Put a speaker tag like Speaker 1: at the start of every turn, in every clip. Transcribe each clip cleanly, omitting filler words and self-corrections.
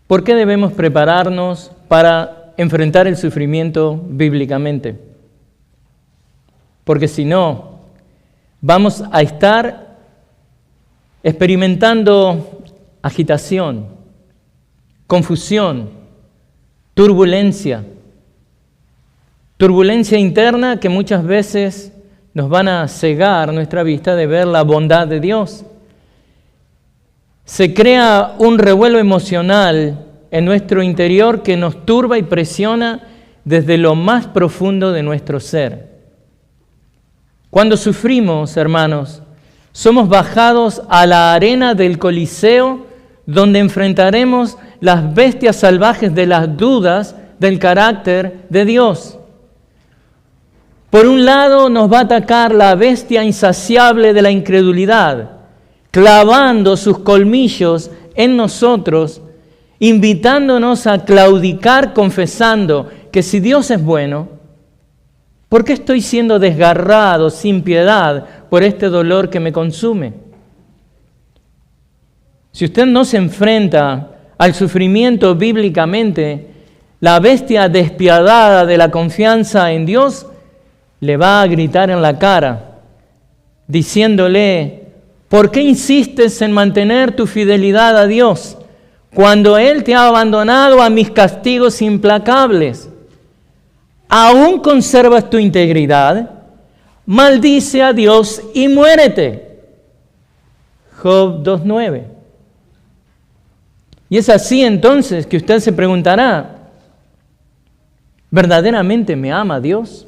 Speaker 1: ¿Por qué debemos prepararnos para enfrentar el sufrimiento bíblicamente? Porque si no, vamos a estar experimentando agitación, confusión, turbulencia interna que muchas veces nos van a cegar nuestra vista de ver la bondad de Dios. Se crea un revuelo emocional en nuestro interior que nos turba y presiona desde lo más profundo de nuestro ser. Cuando sufrimos, hermanos, somos bajados a la arena del Coliseo, donde enfrentaremos las bestias salvajes de las dudas del carácter de Dios. Por un lado, nos va a atacar la bestia insaciable de la incredulidad, clavando sus colmillos en nosotros, invitándonos a claudicar confesando que si Dios es bueno, ¿por qué estoy siendo desgarrado sin piedad por este dolor que me consume? Si usted no se enfrenta al sufrimiento bíblicamente, la bestia despiadada de la confianza en Dios le va a gritar en la cara, diciéndole: ¿por qué insistes en mantener tu fidelidad a Dios cuando Él te ha abandonado a mis castigos implacables? ¿Aún conservas tu integridad? Maldice a Dios y muérete. Job 2:9. Y es así entonces que usted se preguntará: ¿verdaderamente me ama Dios?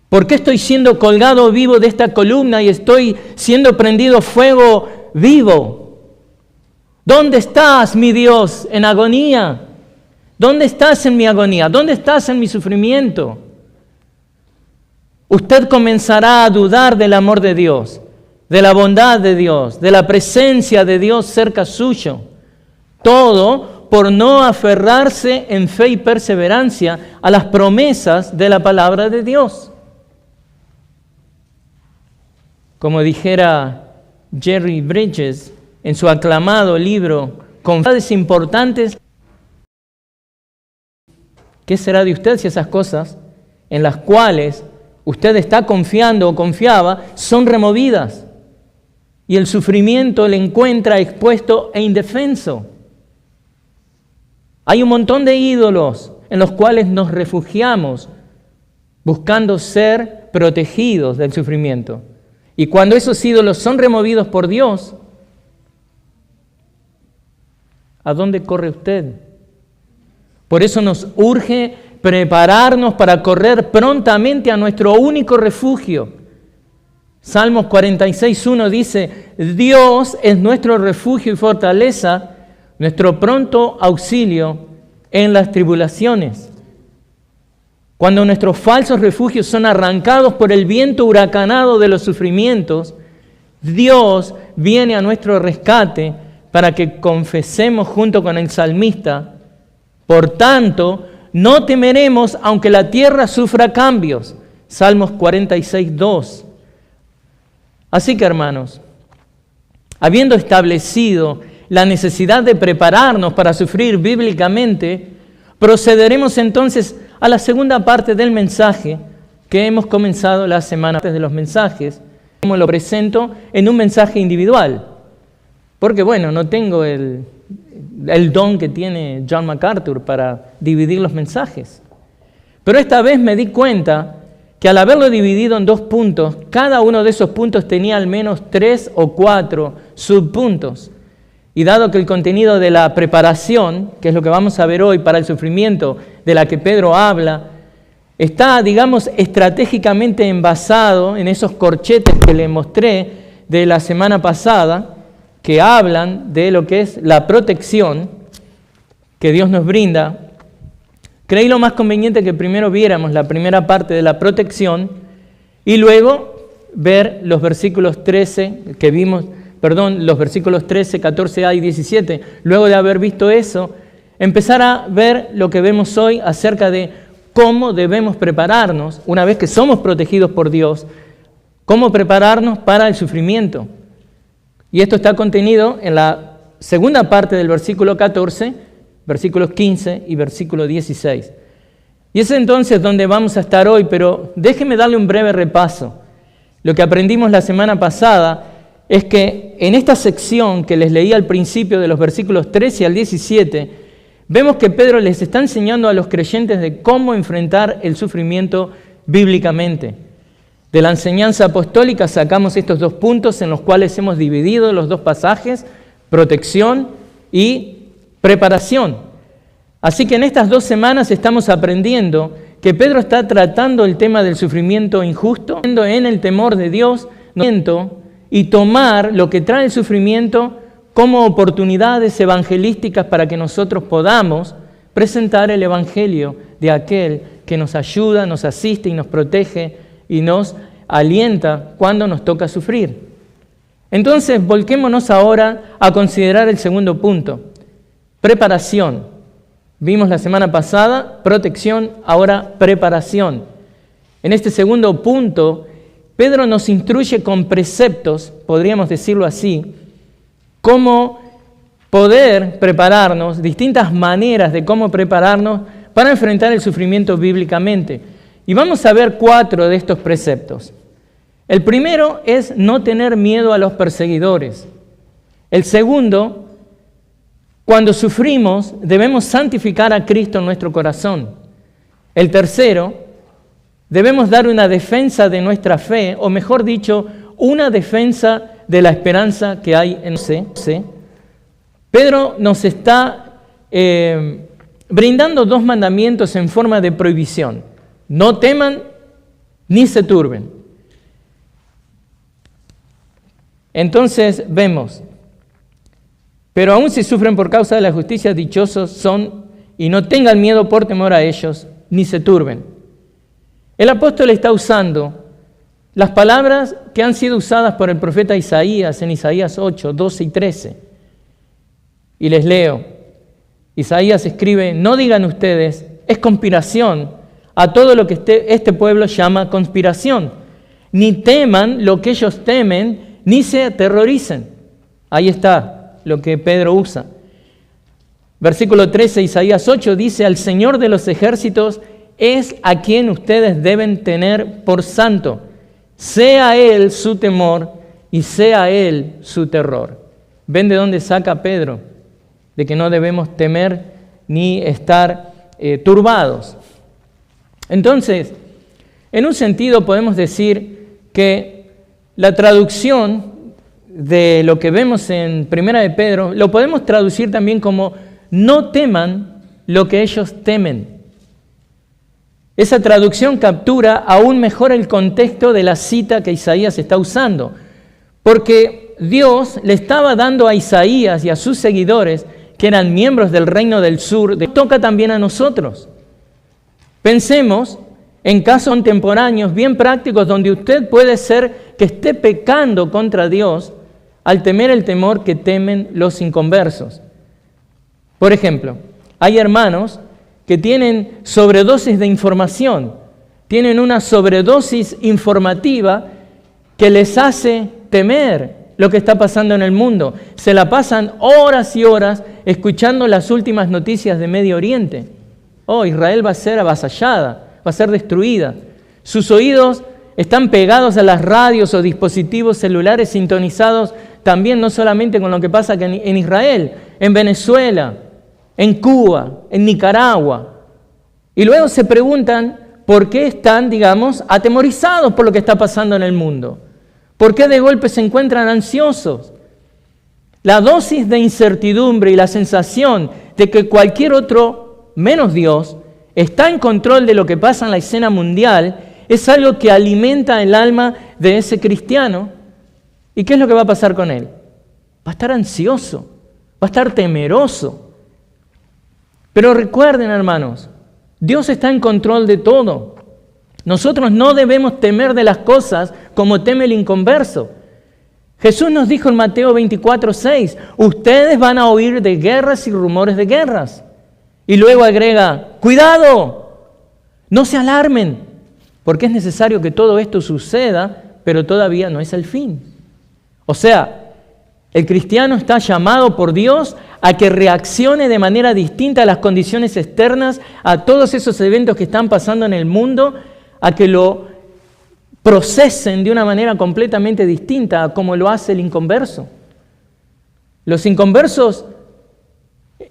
Speaker 1: ¿Por qué estoy siendo colgado vivo de esta columna y estoy siendo prendido fuego vivo? ¿Dónde estás, mi Dios, en agonía? ¿Dónde estás en mi agonía? ¿Dónde estás en mi sufrimiento? Usted comenzará a dudar del amor de Dios, de la bondad de Dios, de la presencia de Dios cerca suyo. Todo por no aferrarse en fe y perseverancia a las promesas de la palabra de Dios. Como dijera Jerry Bridges en su aclamado libro Confesiones Importantes, ¿qué será de usted si esas cosas en las cuales usted está confiando o confiaba son removidas y el sufrimiento le encuentra expuesto e indefenso? Hay un montón de ídolos en los cuales nos refugiamos buscando ser protegidos del sufrimiento. Y cuando esos ídolos son removidos por Dios, ¿a dónde corre usted? Por eso nos urge prepararnos para correr prontamente a nuestro único refugio. Salmos 46:1 dice: Dios es nuestro refugio y fortaleza, nuestro pronto auxilio en las tribulaciones. Cuando nuestros falsos refugios son arrancados por el viento huracanado de los sufrimientos, Dios viene a nuestro rescate para que confesemos junto con el salmista: por tanto, no temeremos aunque la tierra sufra cambios. Salmos 46:2. Así que, hermanos, habiendo establecido la necesidad de prepararnos para sufrir bíblicamente, procederemos entonces a la segunda parte del mensaje que hemos comenzado la semana antes de los mensajes. Como lo presento en un mensaje individual, porque bueno, no tengo el don que tiene John MacArthur para dividir los mensajes. Pero esta vez me di cuenta que al haberlo dividido en 2 puntos, cada uno de esos puntos tenía al menos 3 o 4 subpuntos. Y dado que el contenido de la preparación, que es lo que vamos a ver hoy para el sufrimiento de la que Pedro habla, está, digamos, estratégicamente envasado en esos corchetes que le mostré de la semana pasada, que hablan de lo que es la protección que Dios nos brinda. Creí lo más conveniente que primero viéramos la primera parte de la protección y luego ver los versículos 13 que vimos, los versículos 13, 14a y 17. Luego de haber visto eso, empezar a ver lo que vemos hoy acerca de cómo debemos prepararnos, una vez que somos protegidos por Dios, cómo prepararnos para el sufrimiento. Y esto está contenido en la segunda parte del versículo 14, versículos 15 y versículo 16. Y es entonces donde vamos a estar hoy, pero déjeme darle un breve repaso. Lo que aprendimos la semana pasada es que en esta sección que les leí al principio de los versículos 13 al 17, vemos que Pedro les está enseñando a los creyentes de cómo enfrentar el sufrimiento bíblicamente. De la enseñanza apostólica sacamos estos dos puntos en los cuales hemos dividido los dos pasajes, protección y preparación. Así que en estas 2 semanas estamos aprendiendo que Pedro está tratando el tema del sufrimiento injusto, en el temor de Dios, y tomar lo que trae el sufrimiento como oportunidades evangelísticas para que nosotros podamos presentar el evangelio de aquel que nos ayuda, nos asiste y nos protege y nos alienta cuando nos toca sufrir. Entonces, volquémonos ahora a considerar el segundo punto, preparación. Vimos la semana pasada protección, ahora preparación. En este segundo punto, Pedro nos instruye con preceptos, podríamos decirlo así, cómo poder prepararnos, distintas maneras de cómo prepararnos para enfrentar el sufrimiento bíblicamente. Y vamos a ver 4 de estos preceptos. El primero es no tener miedo a los perseguidores. El segundo, cuando sufrimos, debemos santificar a Cristo en nuestro corazón. El tercero, debemos dar una defensa de nuestra fe, o mejor dicho, una defensa de la esperanza que hay en nosotros. Pedro nos está brindando 2 mandamientos en forma de prohibición. No teman ni se turben. Entonces vemos, pero aun si sufren por causa de la justicia, dichosos son, y no tengan miedo por temor a ellos, ni se turben. El apóstol está usando las palabras que han sido usadas por el profeta Isaías en Isaías 8, 12 y 13. Y les leo. Isaías escribe, no digan ustedes, es conspiración a todo lo que este pueblo llama conspiración. Ni teman lo que ellos temen, ni se aterroricen. Ahí está lo que Pedro usa. Versículo 13, Isaías 8 dice, al Señor de los ejércitos es a quien ustedes deben tener por santo. Sea Él su temor y sea Él su terror. ¿Ven de dónde saca Pedro? De que no debemos temer ni estar turbados. Entonces, en un sentido podemos decir que la traducción de lo que vemos en Primera de Pedro, lo podemos traducir también como no teman lo que ellos temen. Esa traducción captura aún mejor el contexto de la cita que Isaías está usando, porque Dios le estaba dando a Isaías y a sus seguidores, que eran miembros del reino del sur, toca también a nosotros. Pensemos en casos contemporáneos bien prácticos donde usted puede ser que esté pecando contra Dios al temer el temor que temen los inconversos. Por ejemplo, hay hermanos que tienen sobredosis de información, tienen una sobredosis informativa que les hace temer lo que está pasando en el mundo. Se la pasan horas y horas escuchando las últimas noticias de Medio Oriente. Oh, Israel va a ser avasallada, va a ser destruida. Sus oídos están pegados a las radios o dispositivos celulares sintonizados también no solamente con lo que pasa en Israel, en Venezuela, en Cuba, en Nicaragua. Y luego se preguntan por qué están, atemorizados por lo que está pasando en el mundo. ¿Por qué de golpe se encuentran ansiosos? La dosis de incertidumbre y la sensación de que cualquier otro, menos Dios, está en control de lo que pasa en la escena mundial, es algo que alimenta el alma de ese cristiano. ¿Y qué es lo que va a pasar con él? Va a estar ansioso, va a estar temeroso. Pero recuerden, hermanos, Dios está en control de todo. Nosotros no debemos temer de las cosas como teme el inconverso. Jesús nos dijo en Mateo 24:6, ustedes van a oír de guerras y rumores de guerras. Y luego agrega, cuidado, no se alarmen, porque es necesario que todo esto suceda, pero todavía no es el fin. O sea, El cristiano está llamado por Dios a que reaccione de manera distinta a las condiciones externas, a todos esos eventos que están pasando en el mundo, a que lo procesen de una manera completamente distinta a como lo hace el inconverso. Los inconversos,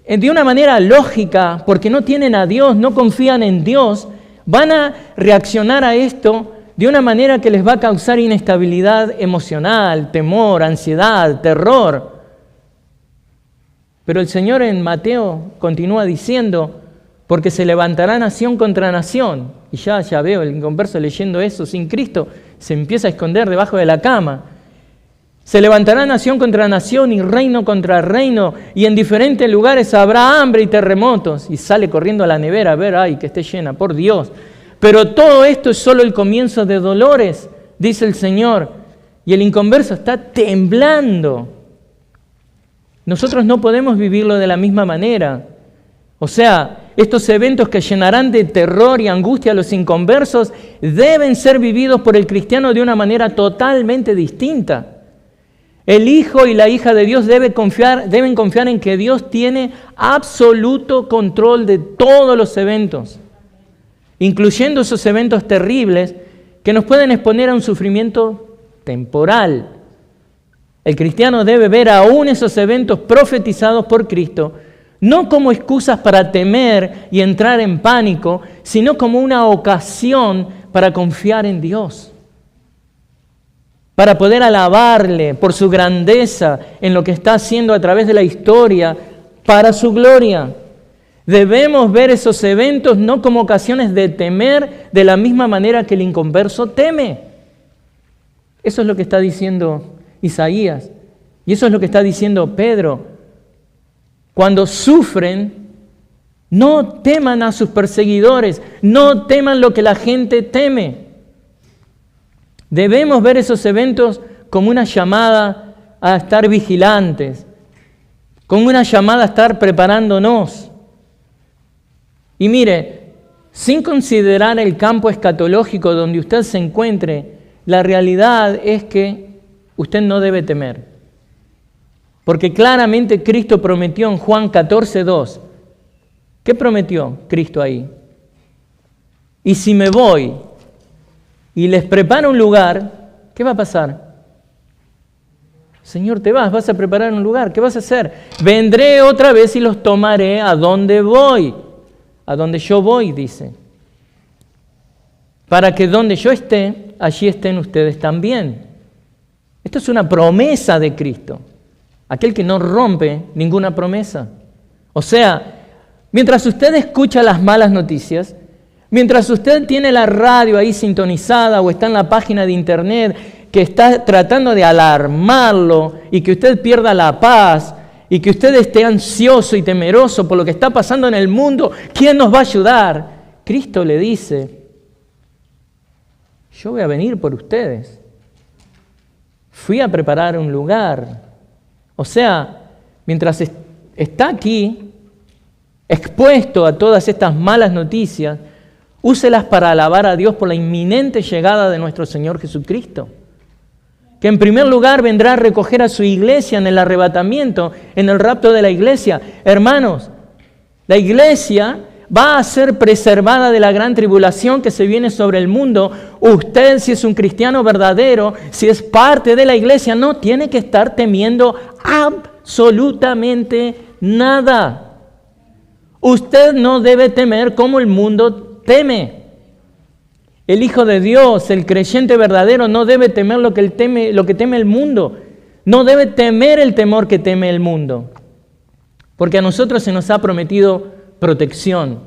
Speaker 1: de una manera lógica, porque no tienen a Dios, no confían en Dios, van a reaccionar a esto de una manera que les va a causar inestabilidad emocional, temor, ansiedad, terror. Pero el Señor en Mateo continúa diciendo, porque se levantará nación contra nación. Y ya veo el inconverso leyendo eso sin Cristo, se empieza a esconder debajo de la cama. Se levantará nación contra nación y reino contra reino, y en diferentes lugares habrá hambre y terremotos. Y sale corriendo a la nevera a ver, ay, que esté llena, por Dios. Pero todo esto es solo el comienzo de dolores, dice el Señor. Y el inconverso está temblando. Nosotros no podemos vivirlo de la misma manera. O sea, estos eventos que llenarán de terror y angustia a los inconversos deben ser vividos por el cristiano de una manera totalmente distinta. El hijo y la hija de Dios deben confiar en que Dios tiene absoluto control de todos los eventos, incluyendo esos eventos terribles que nos pueden exponer a un sufrimiento temporal. El cristiano debe ver aún esos eventos profetizados por Cristo, no como excusas para temer y entrar en pánico, sino como una ocasión para confiar en Dios, para poder alabarle por su grandeza en lo que está haciendo a través de la historia para su gloria. Debemos ver esos eventos no como ocasiones de temer de la misma manera que el inconverso teme. Eso es lo que está diciendo Isaías. Y eso es lo que está diciendo Pedro. Cuando sufren, no teman a sus perseguidores, no teman lo que la gente teme. Debemos ver esos eventos como una llamada a estar vigilantes, como una llamada a estar preparándonos. Y mire, sin considerar el campo escatológico donde usted se encuentre, la realidad es que usted no debe temer. Porque claramente Cristo prometió en Juan 14:2. ¿Qué prometió Cristo ahí? Y si me voy y les preparo un lugar, ¿qué va a pasar? Señor, te vas a preparar un lugar, ¿qué vas a hacer? Vendré otra vez y los tomaré a donde voy. A donde yo voy, dice. Para que donde yo esté, allí estén ustedes también. Esto es una promesa de Cristo. Aquel que no rompe ninguna promesa. O sea, mientras usted escucha las malas noticias, mientras usted tiene la radio ahí sintonizada o está en la página de internet que está tratando de alarmarlo y que usted pierda la paz y que usted esté ansioso y temeroso por lo que está pasando en el mundo, ¿quién nos va a ayudar? Cristo le dice, yo voy a venir por ustedes. Fui a preparar un lugar. O sea, mientras está aquí, expuesto a todas estas malas noticias, úselas para alabar a Dios por la inminente llegada de nuestro Señor Jesucristo, que en primer lugar vendrá a recoger a su iglesia en el arrebatamiento, en el rapto de la iglesia. Hermanos, la iglesia va a ser preservada de la gran tribulación que se viene sobre el mundo. Usted, si es un cristiano verdadero, si es parte de la iglesia, no tiene que estar temiendo absolutamente nada. Usted no debe temer como el mundo teme. El Hijo de Dios, el creyente verdadero, no debe temer lo que teme el mundo. No debe temer el temor que teme el mundo. Porque a nosotros se nos ha prometido protección.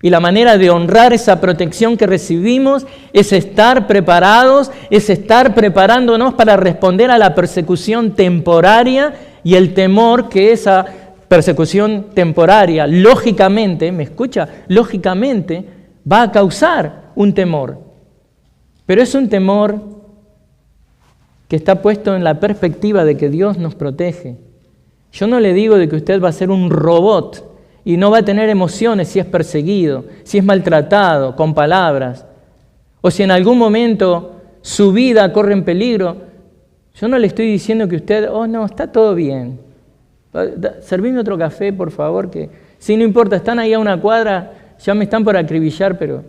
Speaker 1: Y la manera de honrar esa protección que recibimos es estar preparados, es estar preparándonos para responder a la persecución temporaria y el temor que esa persecución temporaria, lógicamente, ¿me escucha? Lógicamente va a causar un temor. Pero es un temor que está puesto en la perspectiva de que Dios nos protege. Yo no le digo de que usted va a ser un robot y no va a tener emociones si es perseguido, si es maltratado con palabras, o si en algún momento su vida corre en peligro. Yo no le estoy diciendo que usted, oh no, está todo bien. Servirme otro café, por favor, que si no importa, están ahí a una cuadra, ya me están por acribillar, pero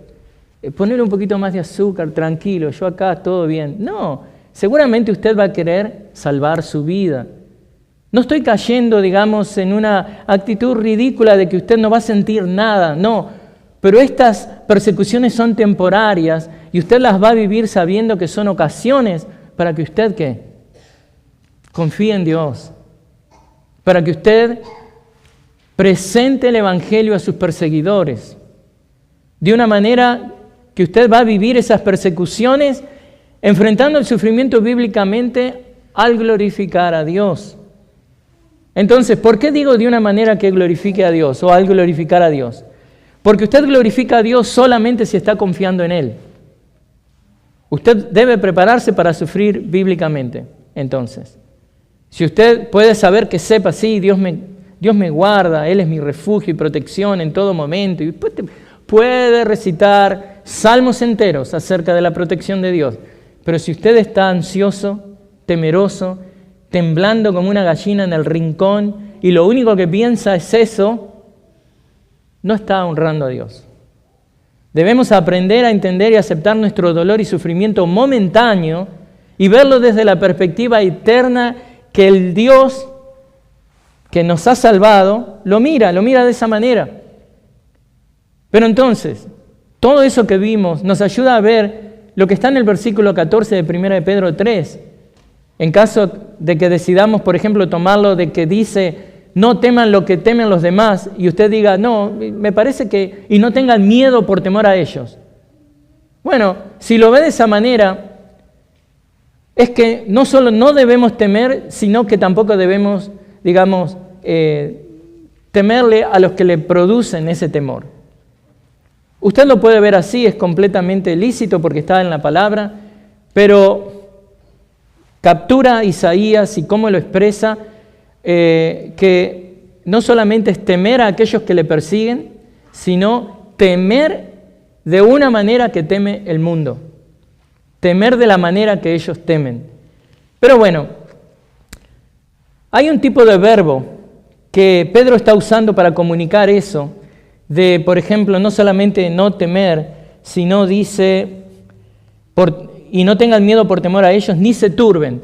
Speaker 1: ponerle un poquito más de azúcar, tranquilo, yo acá, todo bien. No, seguramente usted va a querer salvar su vida. No estoy cayendo, digamos, en una actitud ridícula de que usted no va a sentir nada, no. Pero estas persecuciones son temporarias y usted las va a vivir sabiendo que son ocasiones para que usted, ¿qué? Confíe en Dios. Para que usted presente el Evangelio a sus perseguidores. De una manera que usted va a vivir esas persecuciones enfrentando el sufrimiento bíblicamente al glorificar a Dios. Entonces, ¿por qué digo de una manera que glorifique a Dios o al glorificar a Dios? Porque usted glorifica a Dios solamente si está confiando en Él. Usted debe prepararse para sufrir bíblicamente, entonces. Si usted puede saber que sepa, sí, Dios me guarda, Él es mi refugio y protección en todo momento, y puede recitar salmos enteros acerca de la protección de Dios. Pero si usted está ansioso, temeroso, temblando como una gallina en el rincón, y lo único que piensa es eso, no está honrando a Dios. Debemos aprender a entender y aceptar nuestro dolor y sufrimiento momentáneo y verlo desde la perspectiva eterna que el Dios que nos ha salvado lo mira de esa manera. Pero entonces, todo eso que vimos nos ayuda a ver lo que está en el versículo 14 de 1 de Pedro 3. En caso de que decidamos, por ejemplo, tomarlo de que dice, no teman lo que temen los demás, y usted diga, no, me parece que, y no tengan miedo por temor a ellos. Bueno, si lo ve de esa manera, es que no solo no debemos temer, sino que tampoco debemos, digamos, temerle a los que le producen ese temor. Usted lo puede ver así, es completamente lícito porque está en la palabra, pero captura Isaías y cómo lo expresa, que no solamente es temer a aquellos que le persiguen, sino temer de una manera que teme el mundo. Temer de la manera que ellos temen. Pero bueno, hay un tipo de verbo que Pedro está usando para comunicar eso, de, por ejemplo, no solamente no temer, sino dice, y no tengan miedo por temor a ellos, ni se turben.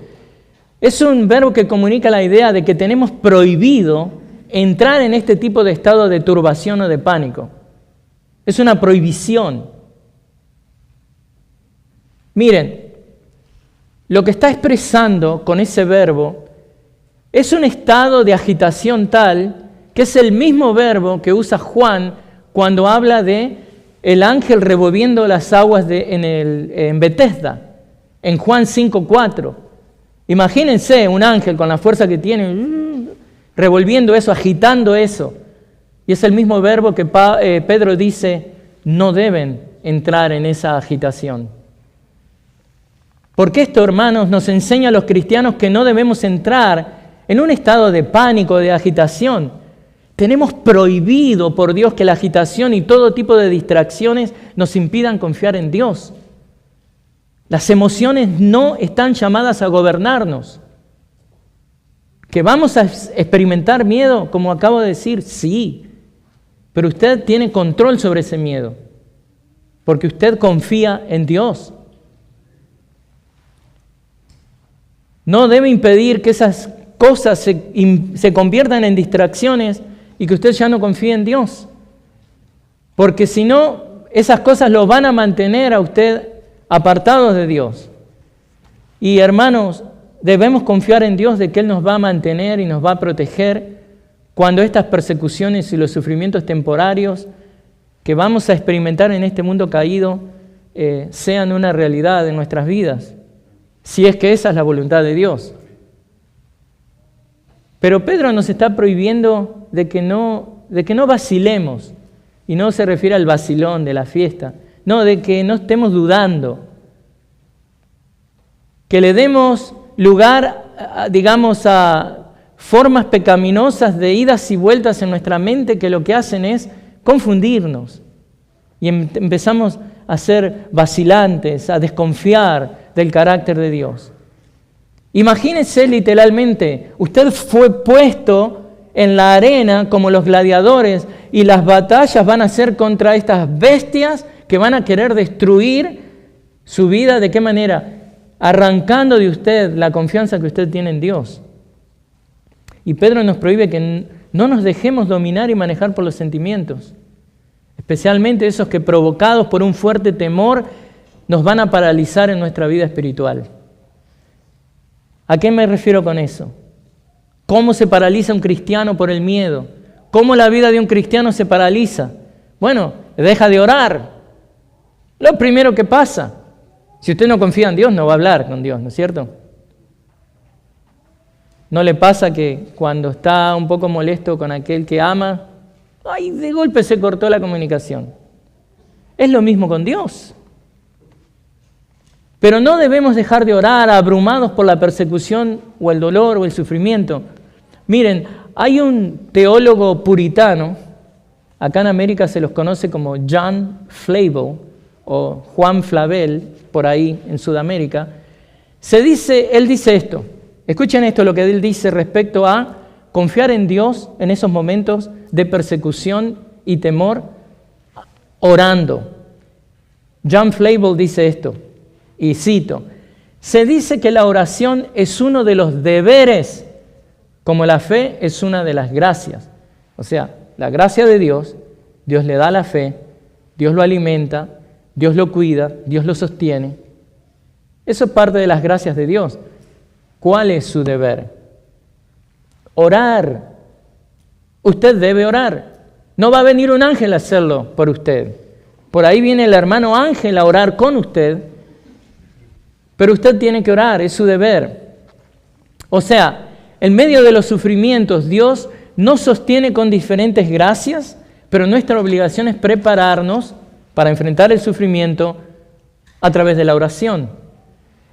Speaker 1: Es un verbo que comunica la idea de que tenemos prohibido entrar en este tipo de estado de turbación o de pánico. Es una prohibición. Miren, lo que está expresando con ese verbo es un estado de agitación tal que es el mismo verbo que usa Juan cuando habla de el ángel revolviendo las aguas en Betesda, en Juan 5:4. Imagínense un ángel con la fuerza que tiene, revolviendo eso, agitando eso. Y es el mismo verbo que Pedro dice, no deben entrar en esa agitación. Porque esto, hermanos, nos enseña a los cristianos que no debemos entrar en un estado de pánico, de agitación. Tenemos prohibido por Dios que la agitación y todo tipo de distracciones nos impidan confiar en Dios. Las emociones no están llamadas a gobernarnos. ¿Que vamos a experimentar miedo, como acabo de decir? Sí, pero usted tiene control sobre ese miedo, porque usted confía en Dios. No debe impedir que esas cosas se conviertan en distracciones y que usted ya no confíe en Dios. Porque si no, esas cosas lo van a mantener a usted apartados de Dios. Y hermanos, debemos confiar en Dios de que Él nos va a mantener y nos va a proteger cuando estas persecuciones y los sufrimientos temporarios que vamos a experimentar en este mundo caído sean una realidad en nuestras vidas, si es que esa es la voluntad de Dios. Pero Pedro nos está prohibiendo de que no vacilemos, y no se refiere al vacilón de la fiesta, no, de que no estemos dudando, que le demos lugar, digamos, a formas pecaminosas de idas y vueltas en nuestra mente que lo que hacen es confundirnos y empezamos a ser vacilantes, a desconfiar del carácter de Dios. Imagínense literalmente, usted fue puesto en la arena como los gladiadores y las batallas van a ser contra estas bestias que van a querer destruir su vida. ¿De qué manera? Arrancando de usted la confianza que usted tiene en Dios. Y Pedro nos prohíbe que no nos dejemos dominar y manejar por los sentimientos, especialmente esos que provocados por un fuerte temor nos van a paralizar en nuestra vida espiritual. ¿A qué me refiero con eso? ¿Cómo se paraliza un cristiano por el miedo? ¿Cómo la vida de un cristiano se paraliza? Bueno, deja de orar. Lo primero que pasa. Si usted no confía en Dios, no va a hablar con Dios, ¿no es cierto? ¿No le pasa que cuando está un poco molesto con aquel que ama, ¡ay! De golpe se cortó la comunicación? Es lo mismo con Dios. Pero no debemos dejar de orar abrumados por la persecución o el dolor o el sufrimiento. Miren, hay un teólogo puritano, acá en América se los conoce como John Flavel o Juan Flavel, por ahí en Sudamérica. Él dice esto, escuchen esto lo que él dice respecto a confiar en Dios en esos momentos de persecución y temor, orando. John Flavel dice esto, y cito, se dice que la oración es uno de los deberes, como la fe es una de las gracias. O sea, la gracia de Dios, Dios le da la fe, Dios lo alimenta, Dios lo cuida, Dios lo sostiene. Eso es parte de las gracias de Dios. ¿Cuál es su deber? Orar. Usted debe orar. No va a venir un ángel a hacerlo por usted. Por ahí viene el hermano ángel a orar con usted, pero usted tiene que orar, es su deber. O sea, en medio de los sufrimientos, Dios nos sostiene con diferentes gracias, pero nuestra obligación es prepararnos para enfrentar el sufrimiento a través de la oración.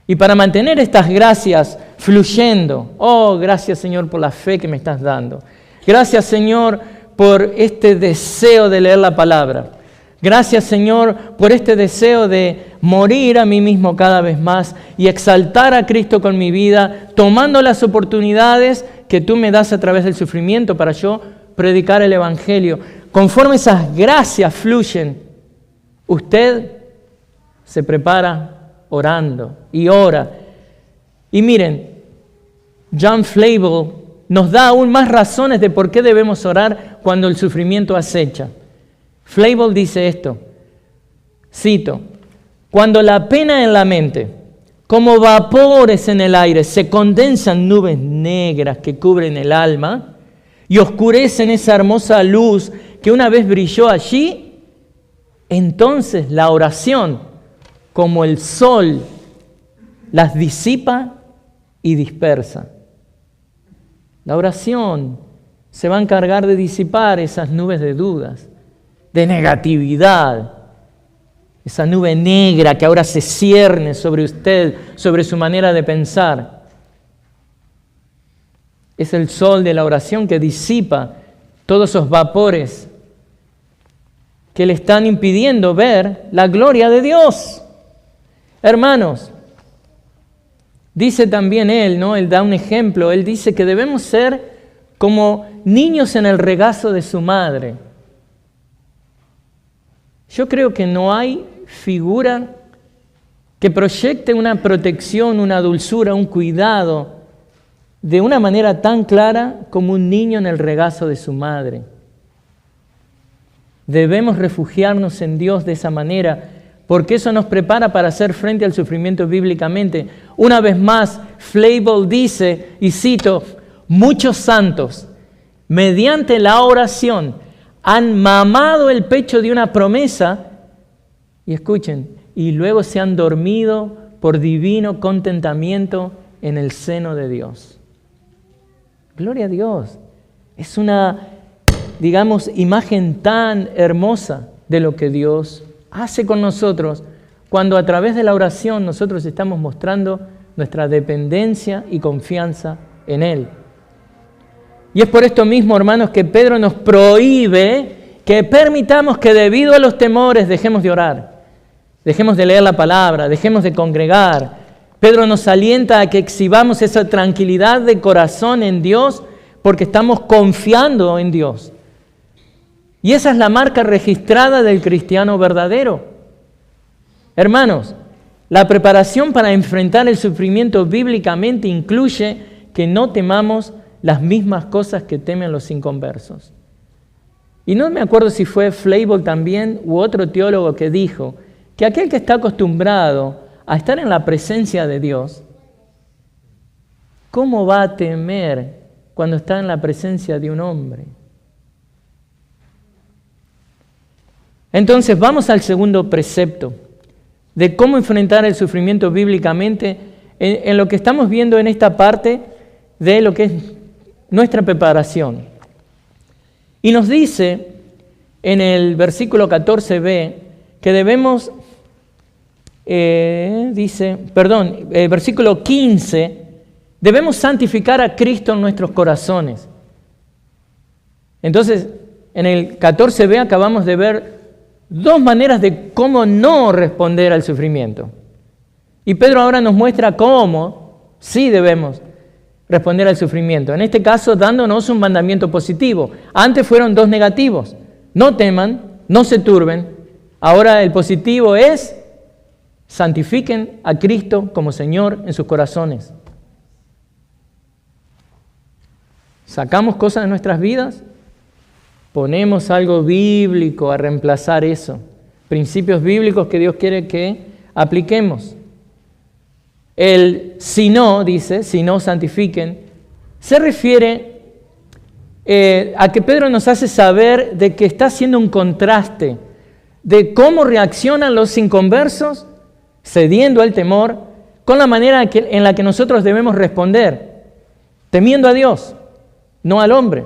Speaker 1: Y para mantener estas gracias fluyendo, oh, gracias Señor por la fe que me estás dando. Gracias Señor por este deseo de leer la palabra. Gracias Señor por este deseo de morir a mí mismo cada vez más y exaltar a Cristo con mi vida, tomando las oportunidades que tú me das a través del sufrimiento para yo predicar el Evangelio. Conforme esas gracias fluyen, usted se prepara orando y ora. Y miren, John Flavel nos da aún más razones de por qué debemos orar cuando el sufrimiento acecha. Flavel dice esto, cito, cuando la pena en la mente, como vapores en el aire, se condensan nubes negras que cubren el alma y oscurecen esa hermosa luz que una vez brilló allí, entonces la oración, como el sol, las disipa y dispersa. La oración se va a encargar de disipar esas nubes de dudas, de negatividad, esa nube negra que ahora se cierne sobre usted, sobre su manera de pensar. Es el sol de la oración que disipa todos esos vapores que le están impidiendo ver la gloria de Dios. Hermanos, dice también él, ¿no? Él da un ejemplo, él dice que debemos ser como niños en el regazo de su madre. Yo creo que no hay figura que proyecte una protección, una dulzura, un cuidado de una manera tan clara como un niño en el regazo de su madre. Debemos refugiarnos en Dios de esa manera, porque eso nos prepara para hacer frente al sufrimiento bíblicamente. Una vez más, Flavel dice, y cito, muchos santos, mediante la oración, han mamado el pecho de una promesa, y escuchen, y luego se han dormido por divino contentamiento en el seno de Dios. Gloria a Dios. Es una, digamos, imagen tan hermosa de lo que Dios hace con nosotros cuando a través de la oración nosotros estamos mostrando nuestra dependencia y confianza en Él. Y es por esto mismo, hermanos, que Pedro nos prohíbe que permitamos que debido a los temores dejemos de orar, dejemos de leer la palabra, dejemos de congregar. Pedro nos alienta a que exhibamos esa tranquilidad de corazón en Dios porque estamos confiando en Dios. Y esa es la marca registrada del cristiano verdadero. Hermanos, la preparación para enfrentar el sufrimiento bíblicamente incluye que no temamos las mismas cosas que temen los inconversos. Y no me acuerdo si fue Flavel también u otro teólogo que dijo que aquel que está acostumbrado a estar en la presencia de Dios, ¿cómo va a temer cuando está en la presencia de un hombre? Entonces vamos al segundo precepto de cómo enfrentar el sufrimiento bíblicamente en lo que estamos viendo en esta parte de lo que es nuestra preparación. Y nos dice en el versículo 14b que debemos, versículo 15, debemos santificar a Cristo en nuestros corazones. Entonces, en el 14b acabamos de ver dos maneras de cómo no responder al sufrimiento. Y Pedro ahora nos muestra cómo sí debemos responder al sufrimiento. En este caso, dándonos un mandamiento positivo. Antes fueron dos negativos. No teman, no se turben. Ahora el positivo es santifiquen a Cristo como Señor en sus corazones. Sacamos cosas de nuestras vidas, ponemos algo bíblico a reemplazar eso. Principios bíblicos que Dios quiere que apliquemos. El si no, dice, si no santifiquen, se refiere a que Pedro nos hace saber de que está haciendo un contraste de cómo reaccionan los inconversos, cediendo al temor, con la manera en la que nosotros debemos responder, temiendo a Dios, no al hombre.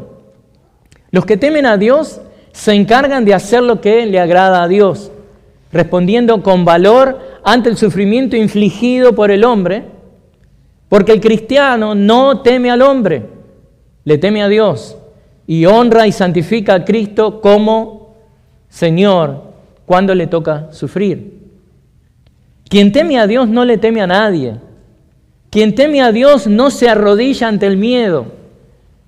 Speaker 1: Los que temen a Dios se encargan de hacer lo que le agrada a Dios, respondiendo con valor ante el sufrimiento infligido por el hombre, porque el cristiano no teme al hombre, le teme a Dios y honra y santifica a Cristo como Señor cuando le toca sufrir. Quien teme a Dios no le teme a nadie. Quien teme a Dios no se arrodilla ante el miedo,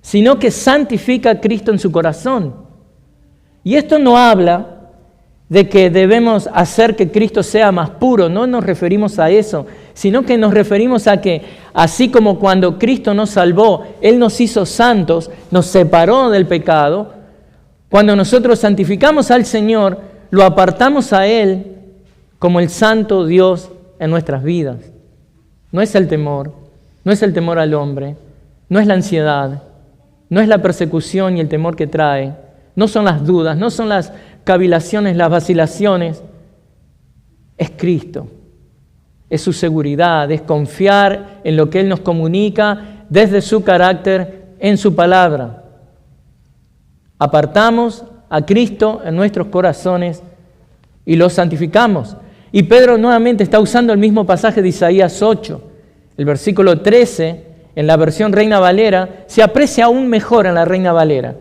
Speaker 1: sino que santifica a Cristo en su corazón. Y esto no habla de que debemos hacer que Cristo sea más puro, no nos referimos a eso, sino que nos referimos a que, así como cuando Cristo nos salvó, Él nos hizo santos, nos separó del pecado, cuando nosotros santificamos al Señor, lo apartamos a Él como el santo Dios en nuestras vidas. No es el temor, no es el temor al hombre, no es la ansiedad, no es la persecución y el temor que trae, no son las dudas, no son las cavilaciones, las vacilaciones, es Cristo, es su seguridad, es confiar en lo que Él nos comunica desde su carácter en su palabra. Apartamos a Cristo en nuestros corazones y los santificamos. Y Pedro nuevamente está usando el mismo pasaje de Isaías 8, el versículo 13, en la versión Reina Valera, se aprecia aún mejor en la Reina Valera.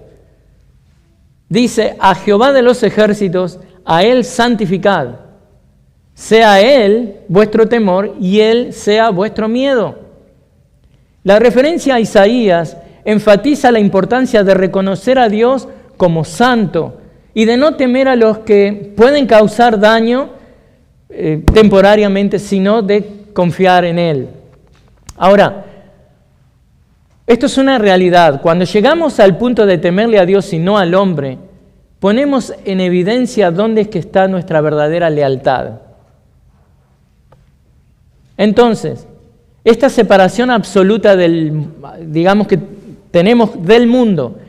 Speaker 1: Dice, a Jehová de los ejércitos, a Él santificad. Sea Él vuestro temor y Él sea vuestro miedo. La referencia a Isaías enfatiza la importancia de reconocer a Dios como santo y de no temer a los que pueden causar daño temporariamente, sino de confiar en Él. Ahora, esto es una realidad. Cuando llegamos al punto de temerle a Dios y no al hombre, ponemos en evidencia dónde es que está nuestra verdadera lealtad. Entonces, esta separación absoluta digamos que tenemos del mundo,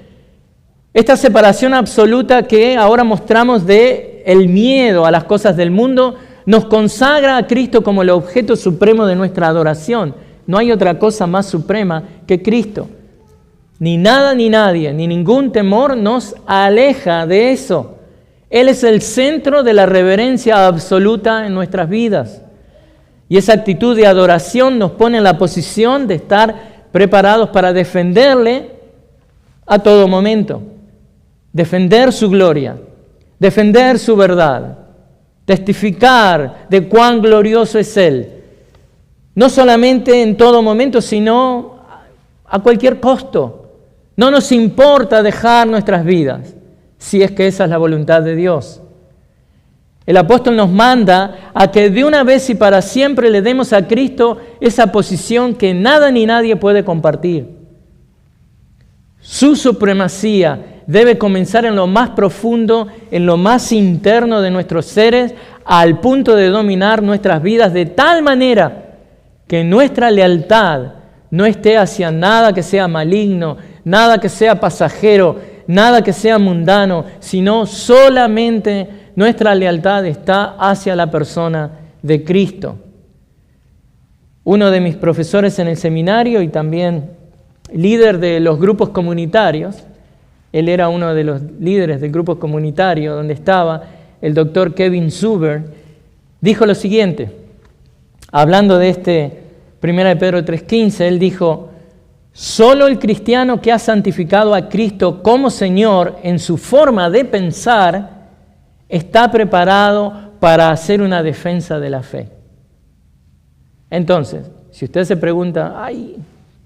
Speaker 1: esta separación absoluta que ahora mostramos de el miedo a las cosas del mundo, nos consagra a Cristo como el objeto supremo de nuestra adoración. No hay otra cosa más suprema que Cristo. Ni nada ni nadie, ni ningún temor nos aleja de eso. Él es el centro de la reverencia absoluta en nuestras vidas. Y esa actitud de adoración nos pone en la posición de estar preparados para defenderle a todo momento. Defender su gloria, defender su verdad, testificar de cuán glorioso es Él. No solamente en todo momento, sino a cualquier costo. No nos importa dejar nuestras vidas, si es que esa es la voluntad de Dios. El apóstol nos manda a que de una vez y para siempre le demos a Cristo esa posición que nada ni nadie puede compartir. Su supremacía debe comenzar en lo más profundo, en lo más interno de nuestros seres, al punto de dominar nuestras vidas de tal manera que nuestra lealtad no esté hacia nada que sea maligno, nada que sea pasajero, nada que sea mundano, sino solamente nuestra lealtad está hacia la persona de Cristo. Uno de mis profesores en el seminario y también líder de los grupos comunitarios, él era uno de los líderes del grupo comunitario donde estaba el doctor Kevin Zuber, dijo lo siguiente, hablando de 1 de Pedro 3:15, él dijo: solo el cristiano que ha santificado a Cristo como Señor en su forma de pensar está preparado para hacer una defensa de la fe. Entonces, si usted se pregunta, ay,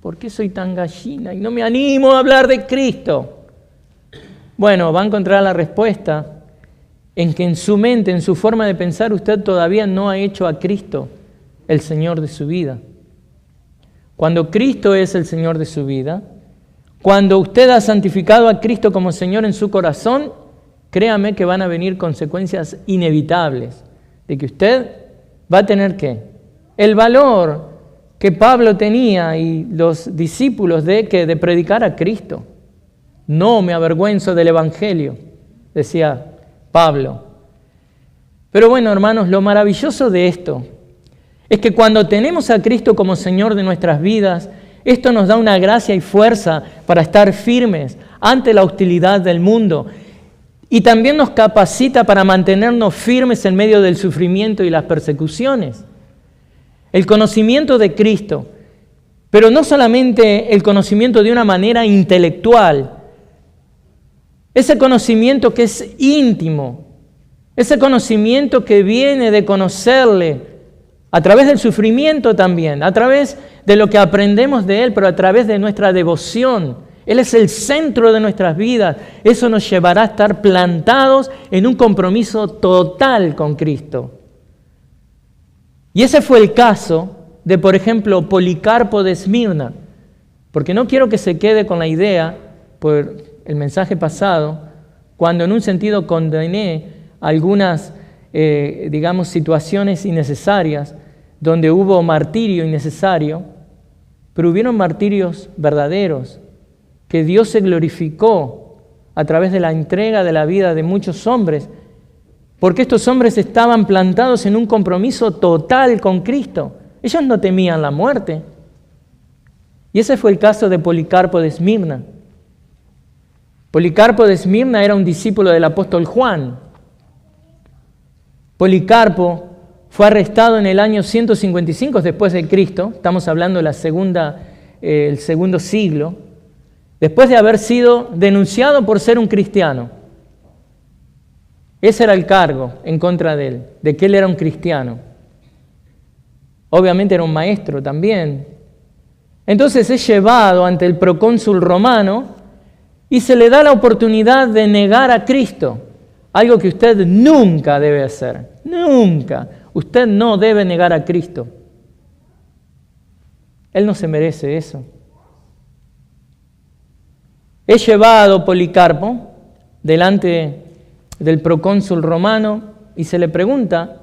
Speaker 1: ¿por qué soy tan gallina y no me animo a hablar de Cristo? Bueno, va a encontrar la respuesta en que en su mente, en su forma de pensar, usted todavía no ha hecho a Cristo el Señor de su vida. Cuando Cristo es el Señor de su vida, cuando usted ha santificado a Cristo como Señor en su corazón, créame que van a venir consecuencias inevitables de que usted va a tener ¿qué? El valor que Pablo tenía y los discípulos de predicar a Cristo. No me avergüenzo del Evangelio, decía Pablo. Pero bueno, hermanos, lo maravilloso de esto es que cuando tenemos a Cristo como Señor de nuestras vidas, esto nos da una gracia y fuerza para estar firmes ante la hostilidad del mundo. Y también nos capacita para mantenernos firmes en medio del sufrimiento y las persecuciones. El conocimiento de Cristo, pero no solamente el conocimiento de una manera intelectual, ese conocimiento que es íntimo, ese conocimiento que viene de conocerle a través del sufrimiento también, a través de lo que aprendemos de Él, pero a través de nuestra devoción. Él es el centro de nuestras vidas. Eso nos llevará a estar plantados en un compromiso total con Cristo. Y ese fue el caso de, por ejemplo, Policarpo de Esmirna. Porque no quiero que se quede con la idea, por el mensaje pasado, cuando en un sentido condené algunas, situaciones innecesarias, donde hubo martirio innecesario, pero hubieron martirios verdaderos, que Dios se glorificó a través de la entrega de la vida de muchos hombres, porque estos hombres estaban plantados en un compromiso total con Cristo. Ellos no temían la muerte. Y ese fue el caso de Policarpo de Esmirna. Policarpo de Esmirna era un discípulo del apóstol Juan. Policarpo fue arrestado en el año 155 después de Cristo, estamos hablando de el segundo siglo, después de haber sido denunciado por ser un cristiano. Ese era el cargo en contra de él, de que él era un cristiano. Obviamente era un maestro también. Entonces es llevado ante el procónsul romano y se le da la oportunidad de negar a Cristo, algo que usted nunca debe hacer, nunca. Usted no debe negar a Cristo. Él no se merece eso. Es llevado Policarpo delante del procónsul romano y se le pregunta